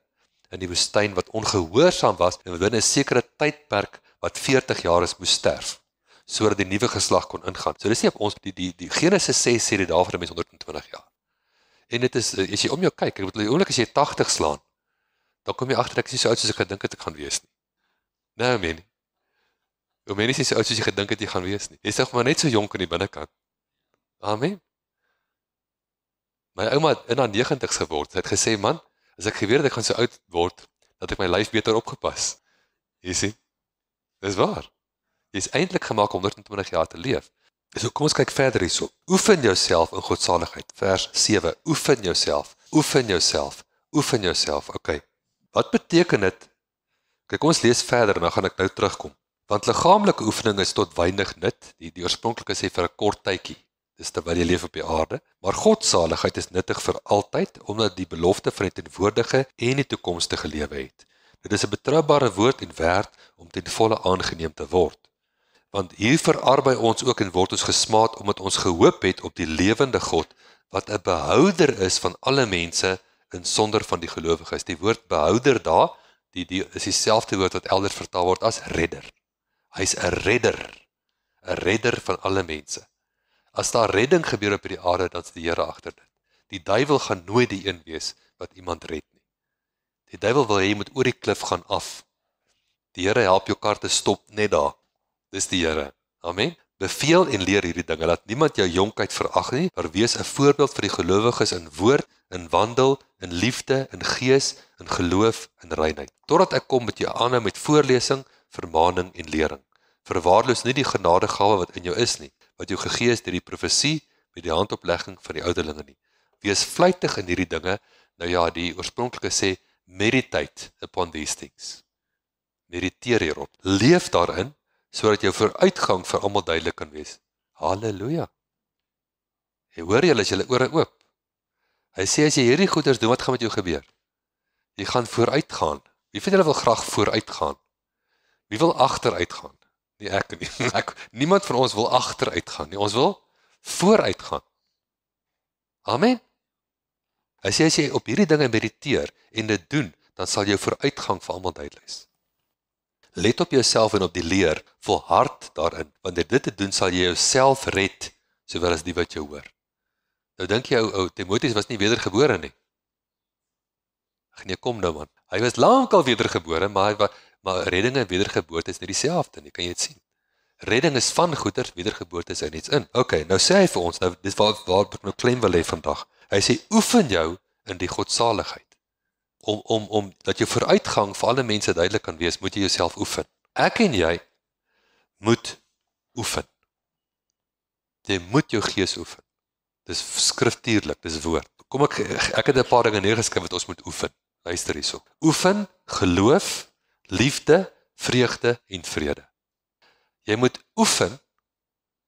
in die woestyn wat ongehoorsaam was en binne 'n sekere tydperk wat 40 jaar is moes sterf, sodat die nuwe geslag kon ingaan. So dis nie op ons, die Genesis 6 sê dit daar vir 'n mens 120 jaar. En dit is, as jy om jou kyk, ek bedoel, die oomblik as jy 80 slaan, dan kom jy agter, ek is nie so oud soos ek gedink het ek gaan wees nie. Nou, menie. Jou menie is nie so oud soos jy gedink het jy gaan wees nie. Jy is maar net so jonk in die binnekant. Amen. My ouma het in haar 90's geword. Sy het gesê, man, as ek geweet het ek gaan so oud word, dat ek my lyf beter opgepas. Jy sien? Dis waar. Jy is eintlik gemaak om 120 jaar te leef. So kom ons kyk verder hierso. Oefen jouself in godsaligheid. Vers 7. Oefen jouself. Oefen jouself. Oefen jouself. Okay. Wat beteken dit? Kyk, ons lees verder en dan gaan ek nou terugkom. Want liggaamlike oefening is tot weinig nut. Die oorspronklike sê vir 'n kort tydjie. Dis terwyl jy leef op die aarde. Maar godsaligheid is nuttig vir altyd, omdat die belofte van die teenwoordige en die toekomstige lewe het. Dit is 'n betroubare woord en werd om ten volle aangeneem te word. Want hier verarbei ons ook en word ons gesmaad, omdat ons gehoop het op die lewende God, wat 'n behouder is van alle mense in sonder van die gelowiges. Die woord behouder daar, die is dieselfde woord wat elders vertaal word as redder. Hy's 'n redder van alle mense. As daar redding gebeur op die aarde, dan is die Here agter dit. Die duiwel gaan nooit die een wees wat iemand red nie. Die duiwel wil hê jy moet oor die klif gaan af. Die Here help jou kar te stop net daar. Dis die Here. Amen. Beveel en leer hierdie dinge, laat niemand jou jonkheid verag nie, maar wees 'n voorbeeld vir die gelowiges in woord, in wandel, in liefde, in gees, in geloof, in reinheid. Totdat ek kom met jou aanhou met voorlesing, vermaaning en lering. Verwaarloos nie die genadegawe wat in jou is nie, wat jou gegee is deur die profesie met die handoplegging van die ouderlinge nie. Wees vlytig in hierdie dinge. Nou ja, die oorspronklike sê meditate upon these things. Mediteer hierop. Leef daarin sodat jou vooruitgang vir almal duidelik kan wees. Halleluja. Jy hoor julle as julle ore oop. Hy sê as jy hierdie goeders doen, wat gaan met jou gebeur? Jy gaan vooruit gaan. Wie van julle wil graag vooruit gaan? Wie wil agteruit gaan? Nie ek nie. Niemand van ons wil agteruit gaan nie. Ons wil vooruit gaan. Amen. As jy op hierdie dinge mediteer en dit doen, dan sal jou vooruitgang vir almal duidelik wees. Let op jouself en op die leer, volhard daarin. Wanneer dit te doen, sal jy jouself red, sowel as die wat jou hoor. Nou dink jy, ou Timoteus was nie wedergebore nie. Ag nee, kom nou man. Hy was lankal wedergebore, maar redding en wedergeboorte is nie dieselfde nie, kan jy dit sien? Redding is van goeders, wedergeboorte is iets in. Okay, nou sê hy vir ons, nou dis waar ek nou klem wil hê vandag. Hy sê oefen jou in die godsaligheid. Om dat jou vooruitgang vir alle mense duidelik kan wees, moet jy jouself oefen. Ek en jy moet oefen. Jy moet jou gees oefen. Dis skriftuurlik, dis woord. Kom ek het 'n paar dinge neergeskryf wat ons moet oefen. Luister hierso. Oefen geloof, liefde, vreugde en vrede. Jy moet oefen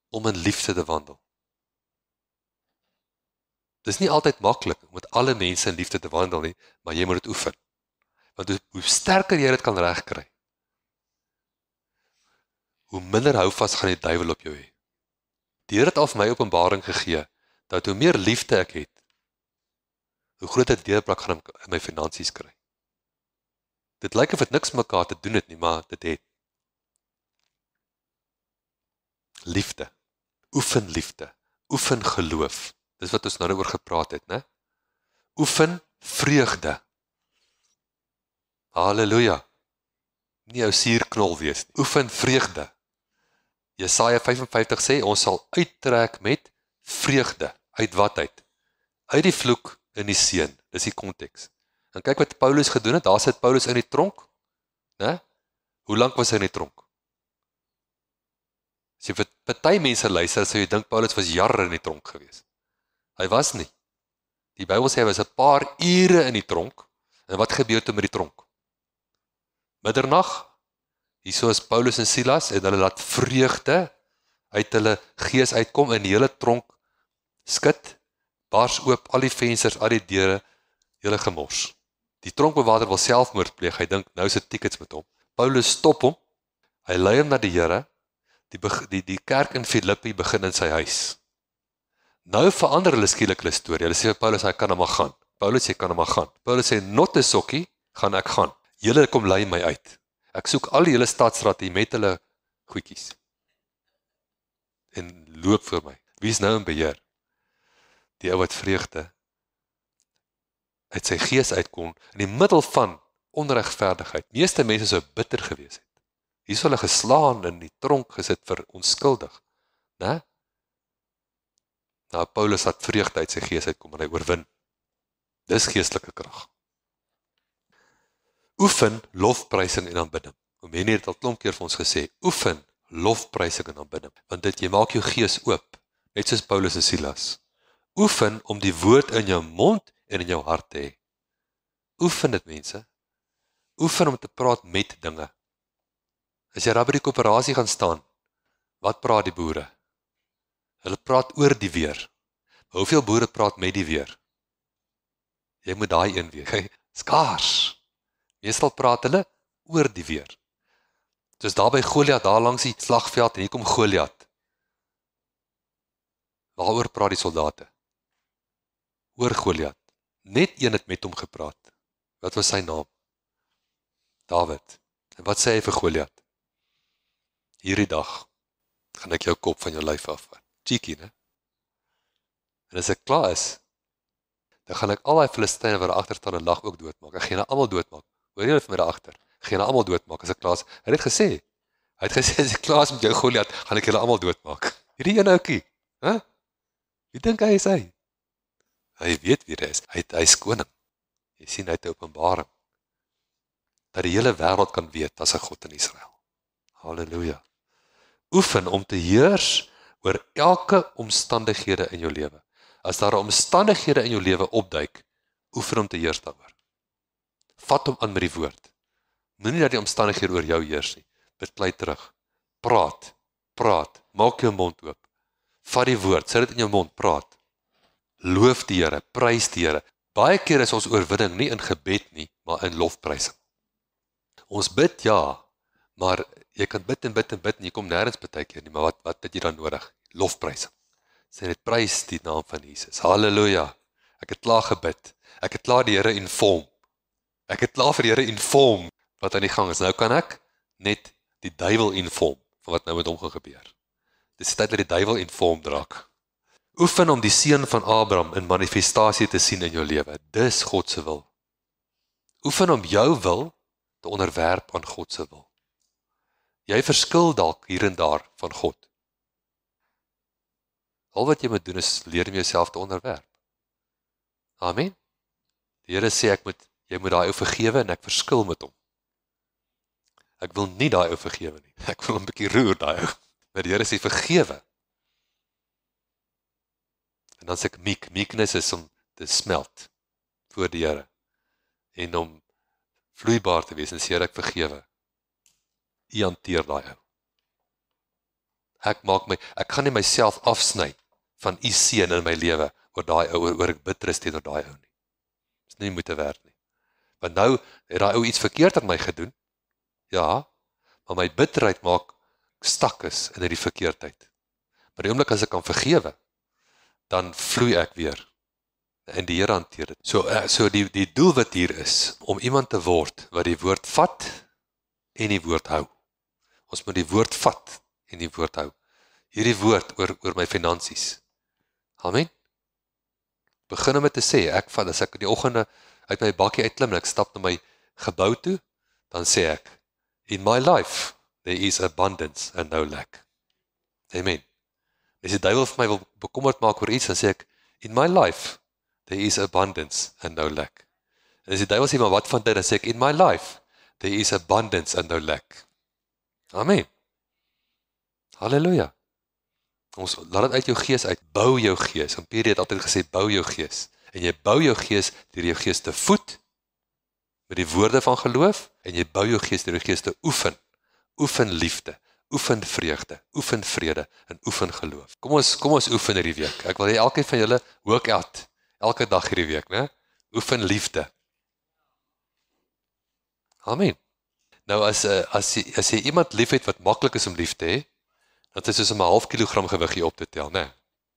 om in liefde te wandel. Dis nie altyd maklik om met alle mense in liefde te wandel nie, maar jy moet dit oefen. Want hoe sterker jy dit kan regkry, hoe minder houvas gaan die duiwel op jou hê. Die Here het al vir my openbaring gegee, dat hoe meer liefde ek het, hoe groter deurbraak gaan ek in my finansies kry. Dit lyk of dit niks mekaar te doen het nie, maar dit het. Liefde, oefen geloof. Dis wat ons nou oor gepraat het, né? Oefen vreugde. Halleluja. Nie ou suurknol wees nie. Oefen vreugde. Jesaja 55 sê, ons sal uittrek met vreugde. Uit wat uit? Uit die vloek in die seën. Dis die konteks. En kyk wat Paulus gedoen het. Daar sit Paulus in die tronk. Né? Hoe lank was hy in die tronk? As jy vir party mense luister, sou jy dink Paulus was jare in die tronk gewees. Hy was nie. Die Bybel sê hy was 'n paar ure in die tronk. En wat gebeur toe met die tronk? Middernag, hierso is Paulus en Silas en hulle laat vreugde uit hulle gees uitkom en die hele tronk skud, bars oop, al die vensters, al die deure, hele gemors. Die tronkbewaarder wil selfmoord pleeg, hy dink nou is dit tickets met hom. Paulus stop hom, hy lei hom na die Here, die kerk in Filippi begin in sy huis. Nou verander hulle skielik hulle storie. Hulle sê vir Paulus, hy kan hom maar gaan. Paulus sê, kan hom maar gaan. Paulus sê, not 'n sokkie, gaan ek gaan. Julle kom lei my uit. Ek soek al die hele stadstrate met hulle goedjies. En loop vir my. Wie is nou in beheer? Die ou wat vreugde uit sy gees uitkom, in die middel van onregverdigheid. Meeste mense sou bitter gewees het. Hier is hulle geslaan in die tronk gesit vir onskuldig. Né? Nou, Paulus het vreugde uit sy gees uitkom en hy oorwin. Dis geestelike krag. Oefen lofprysing en aanbidding. Mense het al klomp keer vir ons gesê, oefen lofprysing en aanbidding, want dit jy maak jou gees oop, net soos Paulus en Silas. Oefen om die woord in jou mond en in jou hart te hê. Oefen dit, mense. Oefen om te praat met dinge. As jy daar by die koöperasie gaan staan, wat praat die boere? Hulle praat oor die weer. Hoeveel boere praat met die weer? Jy moet daai een wees. Skaars. Meestal praat hulle oor die weer. Soos daar by Goliat, daar langs die slagveld, en hier kom Goliat. Waaroor praat die soldate? Oor Goliat. Net een het met hom gepraat. Wat was sy naam? Dawid. En wat sê hy vir Goliat? Hierdie dag gaan ek jou kop van jou lyf afvat. Cheeky, né? En as ek klaar is, dan gaan ek al die Filistyne wat daar agter staan en lag ook doodmaak. Ek gaan hulle almal doodmaak. Hoor jy vir my daar agter? Ek gaan hulle almal doodmaak as ek klaar is. Hy het gesê, as ek klaar is met jou Goliat, gaan ek julle almal doodmaak. Hierdie een ouetjie, hè? Wie dink hy is hy? Hy weet wie hy is. Hy is koning. Jy sien hy het 'n openbaring dat die hele wêreld kan weet as 'n God in Israel. Halleluja. Oefen om te heers oor elke omstandighede in jou lewe. As daar omstandighede in jou lewe opduik, oefen om te heers daaroor. Vat hom aan met die woord. Moenie dat die omstandighede oor jou heers nie. Beklei terug. Praat. Maak jou mond oop. Vat die woord, sit dit in jou mond, praat. Loof die Here, prys die Here. Baie keer is ons oorwinning nie in gebed nie, maar in lofprysing. Ons bid ja, maar jy kan bid en bid en bid en jy kom nêrens baie keer nie, maar wat het jy dan nodig? Lofprysing. Sê net prys die naam van Jesus. Halleluja. Ek het klaar gebid. Ek het klaar die Here inform. Ek het klaar vir die Here inform wat aan die gang is. Nou kan ek net die duiwel inform van wat nou met hom gaan gebeur. Dis tyd dat die duiwel inform raak. Oefen om die seun van Abraham in manifestasie te sien in jou lewe. Dis God se wil. Oefen om jou wil te onderwerp aan God se wil. Jy verskil dalk hier en daar van God. Al wat jy moet doen is leer om jouself te onderwerp. Amen. Die Here sê jy moet daai ou vergewe en ek verskil met hom. Ek wil nie daai ou vergewe nie. Ek wil hom 'n bietjie roer daai ou. Maar die Here sê vergewe. En dan sê ek meekness is om te smelt voor die Here en om vloeibaar te wees en sê ek vergewe. U hanteer daai ou. Ek gaan nie myself afsny van u seën in my lewe oor daai ou, oor ek bitter teenoor daai ou nie. Dis nie moeite werd nie. Want nou het daai ou iets verkeerd aan my gedoen. Ja, maar my bitterheid maak stak is in die verkeerdheid. Maar die oomblik as ek kan vergewe, dan vloei ek weer. En die Here hanteer dit. So die doelwit hier is om iemand te word wat die woord vat en die woord hou. Ons moet die woord vat en die woord hou. Hierdie woord oor my finansies. Amen. Begin om te sê, as ek in die oggende uit my bakkie uitklim en ek stap na my gebou toe, dan sê ek, in my life, there is abundance and no lack. Amen. As die duiwel vir my wil bekommerd maak oor iets, dan sê ek, in my life, there is abundance and no lack. En as die duiwel sê, maar wat van dit, dan sê ek, in my life, there is abundance and no lack. Amen. Halleluja. Ons laat dit uit jou gees uit, bou jou gees. En Pierre het altyd gesê, bou jou gees. En jy bou jou gees deur jou gees te voed met die woorde van geloof en jy bou jou gees deur jou gees te oefen. Oefen liefde, oefen vreugde, oefen vrede en oefen geloof. Kom ons oefen hierdie week. Ek wil hê elkeen van julle workout elke dag hierdie week, né? Oefen liefde. Amen. Nou as jy iemand liefhet wat maklik is om lief te hê, dan is dit soos om 1/2 kilogram gewig hier op te tel, né?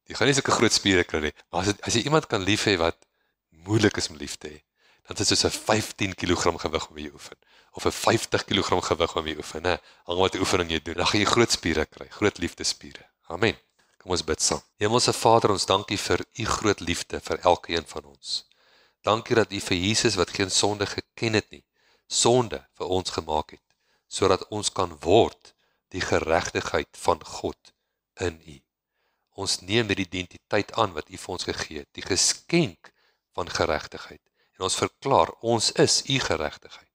Jy gaan nie sulke groot spiere kry nie. Maar as jy iemand kan lief hê wat moeilik is om lief te hê, dan is dit soos 'n 15 kilogram gewig om jy oefen. Of 'n 50 kilogram gewig om jy oefen, né? Hang wat die oefening jy doen. Dan gaan jy groot spiere kry, groot liefdespiere. Amen. Kom ons bid saam. Hemelse Vader, ons dankie vir u groot liefde vir elkeen van ons. Dankie dat u vir Jesus wat geen sonde geken het nie, sonde vir ons gemaak het, sodat ons kan word die geregtigheid van God in u. Ons neem die identiteit aan wat u vir ons gegee het, die geskenk van geregtigheid. En ons verklaar, ons is u geregtigheid.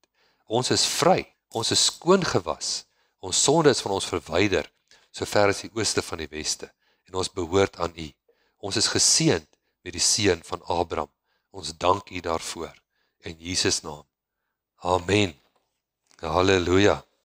Ons is vry, ons is skoon gewas, ons sonde is van ons verwyder, so ver as die ooste van die weste, en ons behoort aan u. Ons is geseënd met die seun van Abraham. Ons dank u daarvoor, in Jesus naam. Amen. Halleluja.